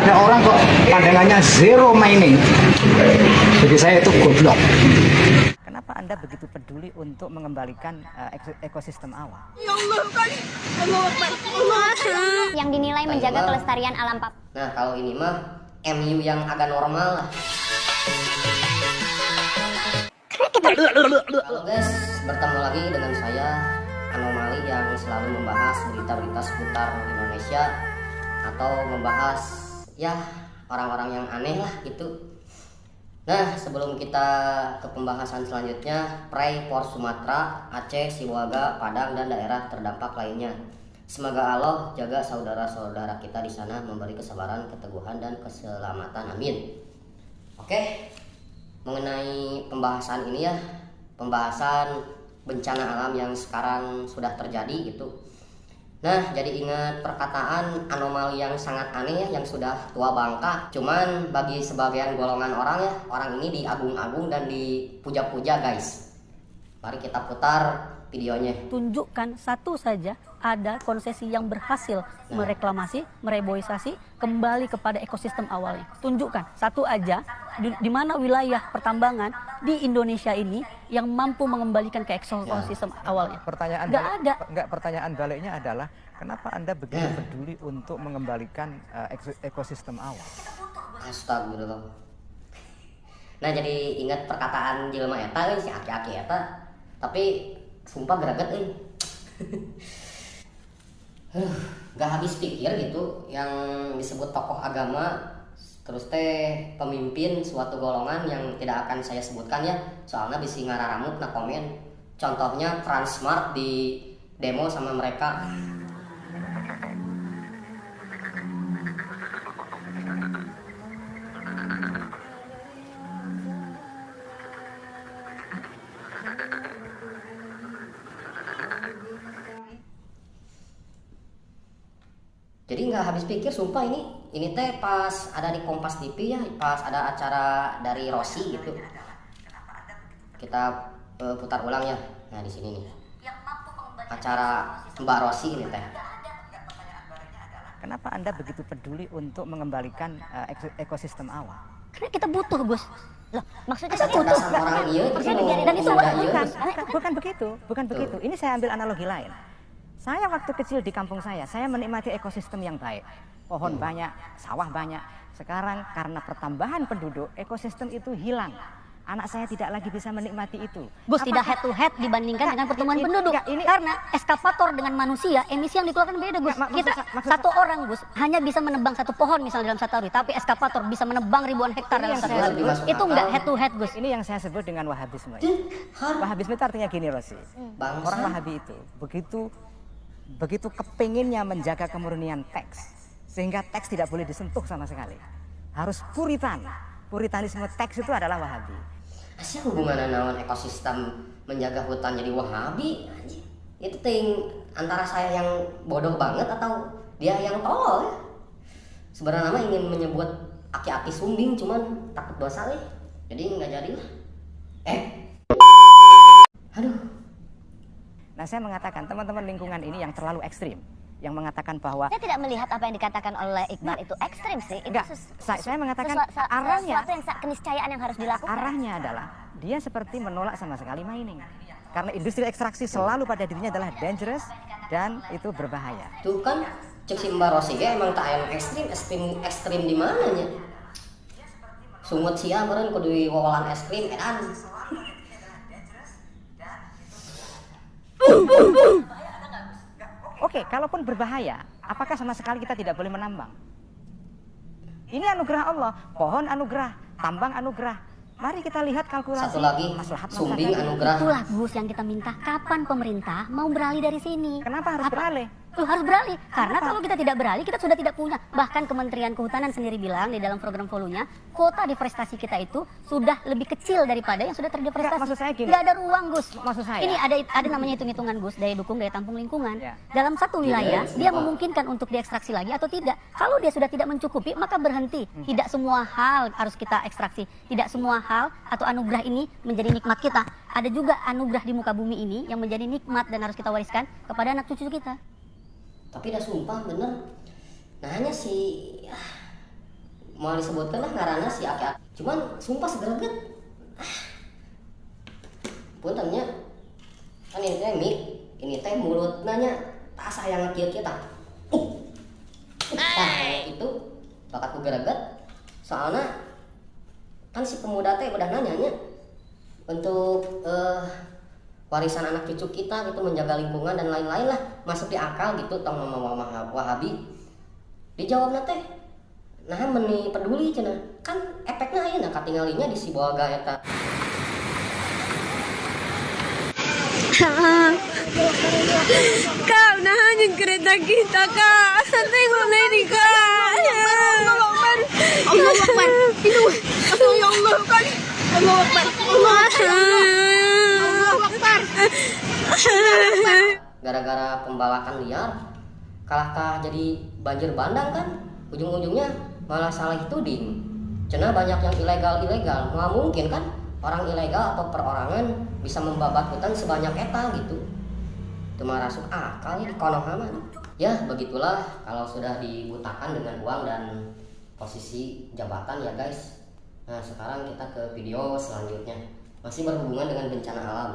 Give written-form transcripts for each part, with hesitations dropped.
ada orang kok pandangannya zero mining. Bagi saya itu goblok. Kenapa Anda begitu peduli untuk mengembalikan ekosistem awal? Yang dinilai menjaga kelestarian alam Papua. Nah, kalau ini mah MU yang agak normal lah. Halo guys, bertemu lagi dengan saya Anomali yang selalu membahas berita-berita seputar Indonesia atau membahas ya orang-orang yang aneh lah gitu. Nah, sebelum kita ke pembahasan selanjutnya, pray for Sumatera, Aceh, Sibolga, Padang dan daerah terdampak lainnya. Semoga Allah jaga saudara-saudara kita di sana, memberi kesabaran, keteguhan dan keselamatan. Amin. Oke. Mengenai pembahasan ini ya, pembahasan bencana alam yang sekarang sudah terjadi gitu. Nah, jadi ingat perkataan anomali yang sangat aneh ya, yang sudah tua bangka. Cuman bagi sebagian golongan orang ya, orang ini diagung-agung dan dipuja-puja guys. Mari kita putar videonya. Tunjukkan satu saja ada konsesi yang berhasil mereklamasi, mereboisasi kembali kepada ekosistem awalnya. Tunjukkan satu aja di mana wilayah pertambangan di Indonesia ini yang mampu mengembalikan ke ekosistem awalnya. Pertanyaan baliknya adalah kenapa Anda begitu peduli untuk mengembalikan ekosistem awal? Astagfirullah. Nah, jadi ingat perkataan jelema eta si aki-aki eta, tapi sumpah greget gak habis pikir gitu yang disebut tokoh agama terus teh pemimpin suatu golongan yang tidak akan saya sebutkan ya, soalnya bisa ngararamut na komen. Contohnya Transmart di demo sama mereka. Jadi nggak habis pikir sumpah ini teh pas ada di Kompas TV ya, pas ada acara dari Rossi gitu. Kita putar ulang ya. Nah, di sini nih. Acara Mbak Rossi ini teh. Kenapa Anda begitu peduli untuk mengembalikan ekosistem awal? Karena kita butuh, Gus. Loh, maksudnya kita butuh orang iya dan itu bukan begitu. Ini saya ambil analogi lain. Saya waktu kecil di kampung saya menikmati ekosistem yang baik. Pohon banyak, sawah banyak. Sekarang karena pertambahan penduduk, ekosistem itu hilang. Anak saya tidak lagi bisa menikmati itu. Gus, tidak head to head dibandingkan dengan pertumbuhan penduduk. Karena eskapator dengan manusia, emisi yang dikeluarkan beda, Gus. Satu orang, Gus, hanya bisa menebang satu pohon misalnya dalam satu hari, tapi eskapator bisa menebang ribuan hektar dalam satu hari. Itu enggak head to head, Gus. Ini yang saya sebut dengan Wahabisme. Wahabisme itu artinya gini, Rosi. Orang Wahabi itu begitu kepinginnya menjaga kemurnian teks, sehingga teks tidak boleh disentuh sama sekali. Harus puritan. Puritanisme teks itu adalah Wahabi. Asyik hubungan naon ekosistem menjaga hutan jadi Wahabi? Itu ting antara saya yang bodoh banget atau dia yang tolol ya? Sebenarnya mah ingin menyebut aki-aki sumbing, cuman takut dosa jadi nggak jadi lah. Aduh. Nah, saya mengatakan teman-teman lingkungan ini yang terlalu ekstrim, yang mengatakan bahwa saya tidak melihat apa yang dikatakan oleh Iqbal itu ekstrim sih. Itu saya mengatakan arahnya sesuatu yang keniscayaan yang harus dilakukan. Arahnya adalah dia seperti menolak sama sekali mining. Karena industri ekstraksi selalu pada dirinya adalah dangerous dan itu berbahaya. Tuh kan cek si Mbak Rosi emang tak yang ekstrim di mananya? Sungut sia meureun kudu wawalan es krim edan. Oke, kalaupun berbahaya, apakah sama sekali kita tidak boleh menambang? Ini anugerah Allah, pohon anugerah, tambang anugerah. Mari kita lihat kalkulasi. Satu lagi, sumbing anugerah. Itulah, Gus, yang kita minta. Kapan pemerintah mau beralih dari sini? Kenapa harus beralih? Harus beralih, karena kalau kita tidak beralih, kita sudah tidak punya. Bahkan Kementerian Kehutanan sendiri bilang di dalam program volunya, kuota deforestasi kita itu sudah lebih kecil daripada yang sudah terdeforestasi. Maksud saya gini. Nggak ada ruang, Gus. Maksud saya. Ini ada namanya hitung-hitungan, Gus, daya dukung, daya tampung lingkungan. Dalam satu wilayah, dia memungkinkan untuk diekstraksi lagi atau tidak. Kalau dia sudah tidak mencukupi, maka berhenti. Tidak semua hal harus kita ekstraksi. Tidak semua hal atau anugerah ini menjadi nikmat kita. Ada juga anugerah di muka bumi ini yang menjadi nikmat dan harus kita wariskan kepada anak cucu kita. Tapi dah sumpah bener. Nanya si mau disebutkan lah ngaranna si aki-aki. Cuman sumpah segreget. Puntennya kan ini teh ini teh mulut nanya tak sayang kieu-kieu tah. Nah, itu bakatku greget. Soalnya kan si pemuda teh udah nanyanya untuk warisan anak cucu kita gitu, menjaga lingkungan dan lain-lain lah, masuk di akal gitu tong mama Wahabi. Dijawabna teh nah meni peduli cenah, kan efeknya ayeuna katinggalinya di si boaga eta. Kak, unahan yung kereta kita, Kak. Santai ko na ini, Kak. Allah Akbar. Allah Akbar. Itu. Ya Allah, Kak. Allah Akbar. Allah Akbar. Gara-gara pembalakan liar kalahkah jadi banjir bandang kan, ujung-ujungnya malah salah tuding. Cenah banyak yang ilegal, nggak mungkin kan orang ilegal atau perorangan bisa membabat hutan sebanyak eta gitu. Itu mah rasuk akal ya di Konoha mah. Ya begitulah kalau sudah dibutakan dengan uang dan posisi jabatan ya guys. Nah sekarang kita ke video selanjutnya, masih berhubungan dengan bencana alam.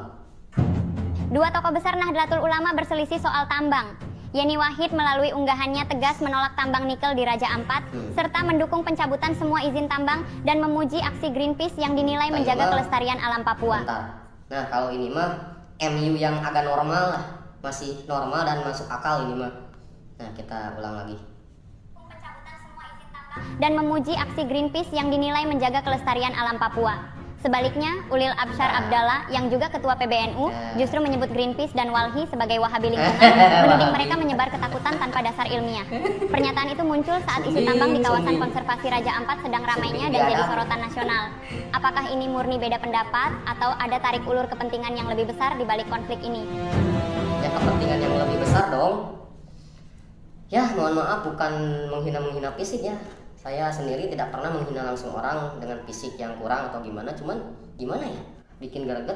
Dua tokoh besar Nahdlatul Ulama berselisih soal tambang. Yeni Wahid melalui unggahannya tegas menolak tambang nikel di Raja Ampat, serta mendukung pencabutan semua izin tambang dan memuji aksi Greenpeace yang dinilai menjaga kelestarian alam Papua. Bentar. Nah kalau ini mah MU yang agak normal lah, masih normal dan masuk akal ini mah. Nah kita ulang lagi. Dan memuji aksi Greenpeace yang dinilai menjaga kelestarian alam Papua. Sebaliknya, Ulil Absyar Abdallah yang juga ketua PBNU justru menyebut Greenpeace dan Walhi sebagai Wahabi lingkungan, menuding mereka menyebar ketakutan tanpa dasar ilmiah. Pernyataan itu muncul saat isu tambang di kawasan konservasi Raja Ampat sedang ramainya dan jadi sorotan nasional. Apakah ini murni beda pendapat atau ada tarik ulur kepentingan yang lebih besar di balik konflik ini? Ya kepentingan yang lebih besar dong. Ya mohon maaf bukan menghina fisik ya. Saya sendiri tidak pernah menghina langsung orang dengan fisik yang kurang atau gimana, cuman gimana ya, bikin greget.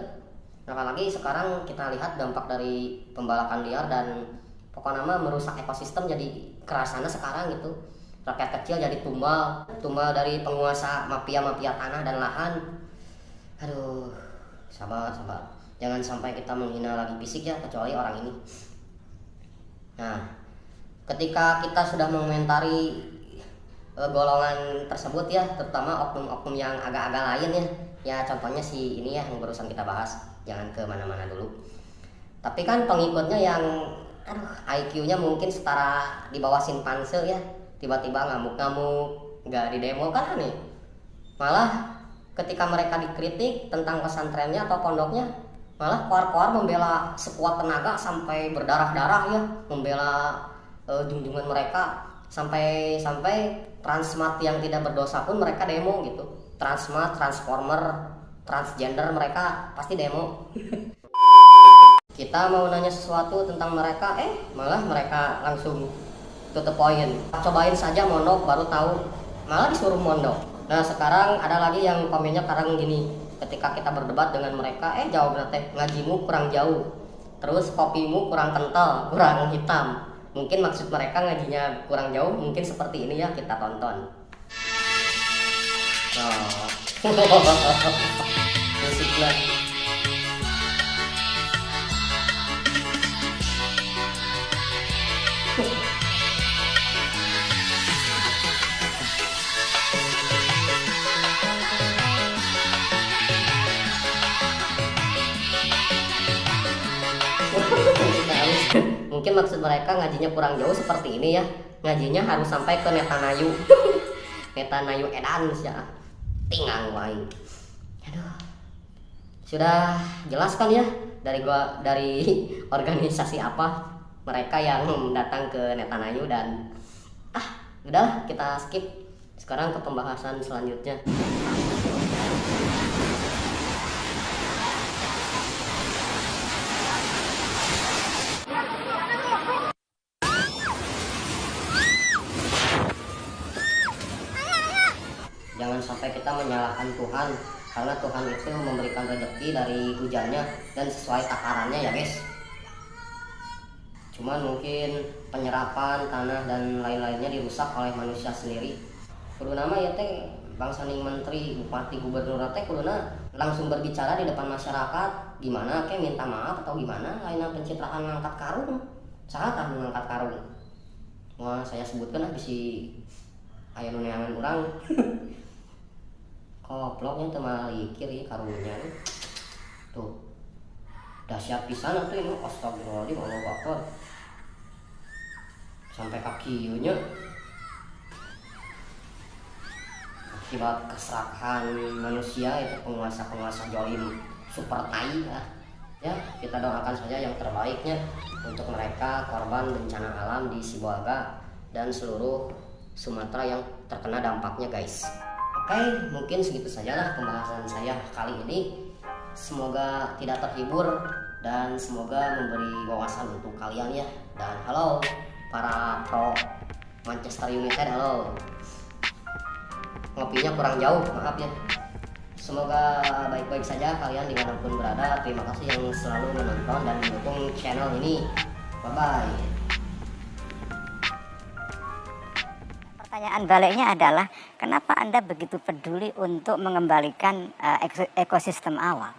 Nah apalagi sekarang kita lihat dampak dari pembalakan liar dan pokoknya mah merusak ekosistem jadi kerasana sekarang gitu. Rakyat kecil jadi tumbal dari penguasa mafia tanah dan lahan. Aduh, sabar. Jangan sampai kita menghina lagi fisik ya, kecuali orang ini. Nah, ketika kita sudah mengomentari golongan tersebut ya, terutama oknum-oknum yang agak-agak lain ya contohnya si ini ya yang barusan kita bahas, jangan ke mana-mana dulu. Tapi kan pengikutnya yang IQ-nya mungkin setara di bawah simpanse ya, tiba-tiba ngamuk-ngamuk, nggak di demo kan aneh. Malah ketika mereka dikritik tentang pesantrennya atau pondoknya, malah koar-koar membela sekuat tenaga sampai berdarah-darah ya, membela junjungan mereka, sampai Transmart yang tidak berdosa pun mereka demo gitu. Transmart, Transformer, transgender mereka pasti demo. Kita mau nanya sesuatu tentang mereka, malah mereka langsung to the point. Cobain saja mondok baru tahu, malah disuruh mondok. Nah sekarang ada lagi yang komennya sekarang gini, ketika kita berdebat dengan mereka, jawabnya teh ngajimu kurang jauh, terus kopimu kurang kental, kurang hitam. Mungkin maksud mereka ngajinya kurang jauh, mungkin seperti ini ya, kita tonton. Musiklah. Mungkin maksud mereka ngajinya kurang jauh seperti ini ya, ngajinya harus sampai ke Netanayu. Netanayu edan ya, tingang wae. Aduh, sudah jelas kan ya dari organisasi apa mereka yang datang ke Netanayu dan udah kita skip. Sekarang ke pembahasan selanjutnya. Jangan sampai kita menyalahkan Tuhan, karena Tuhan itu memberikan rezeki dari hujannya dan sesuai takarannya ya guys. Cuman mungkin penyerapan tanah dan lain-lainnya dirusak oleh manusia sendiri. kudu nama ya teh bangsa ning menteri, bupati, gubernur teh kuduna langsung berbicara di depan masyarakat gimana ke minta maaf atau gimana lainnya pencitraan ngangkat karung saat ngangkat karung. Wah saya sebutkan bisi aya nu neangan urang koploknya teu malikir ieu karungnya tuh dahsyat pisan atuh ini astagfirullahaladzim Allahu akbar sampai kaki nya akibat keserakahan manusia itu penguasa-penguasa jolim super tai ya kita doakan saja yang terbaiknya untuk mereka korban bencana alam di Sibolga dan seluruh Sumatera yang terkena dampaknya guys. Oke, mungkin segitu sajalah pembahasan saya kali ini. Semoga tidak terhibur dan semoga memberi wawasan untuk kalian ya. Dan halo para pro Manchester United, halo. Ngopinya kurang jauh, maaf ya. Semoga baik-baik saja kalian dimanapun berada. Terima kasih yang selalu menonton dan mendukung channel ini. Bye-bye. Pertanyaan baliknya adalah kenapa Anda begitu peduli untuk mengembalikan ekosistem awal?